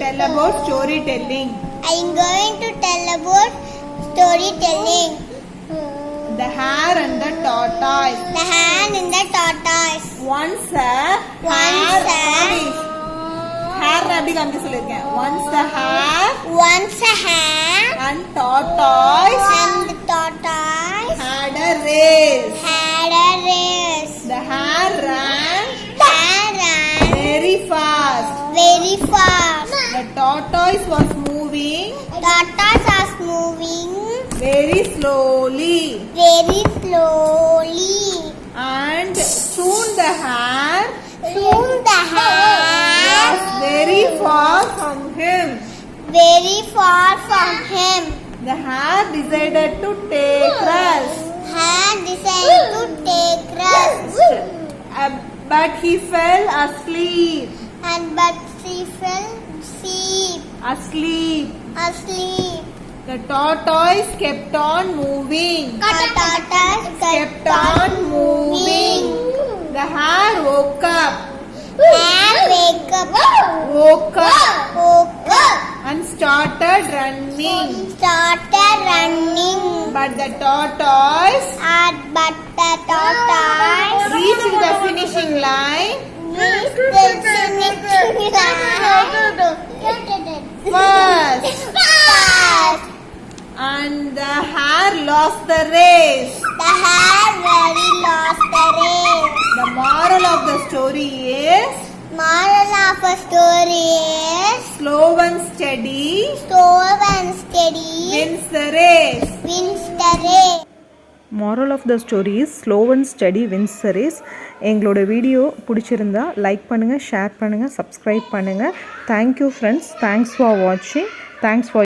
tell about storytelling. I am going to tell about storytelling. The hare and the tortoise. The hare and the tortoise. Once a hare அப்படி காமிக்க சொல்லிருக்கேன். Once a hare and tortoise had a race. The hare ran very fast. The tortoise was moving very slowly. And soon the hare was very far from him. The hare decided to take rest. But he fell asleep. The tortoise kept on moving. The hare woke up and started running. But the tortoise reached the finishing line first. And the hare lost the race. The moral of the story is slow and steady wins the race. moral of the story is slow and steady wins the race. எங்களோட video பிடிச்சிருந்தா like பண்ணுங்கள், share பண்ணுங்கள், subscribe பண்ணுங்கள். Thank you friends. Thanks for வாட்சிங். Thanks for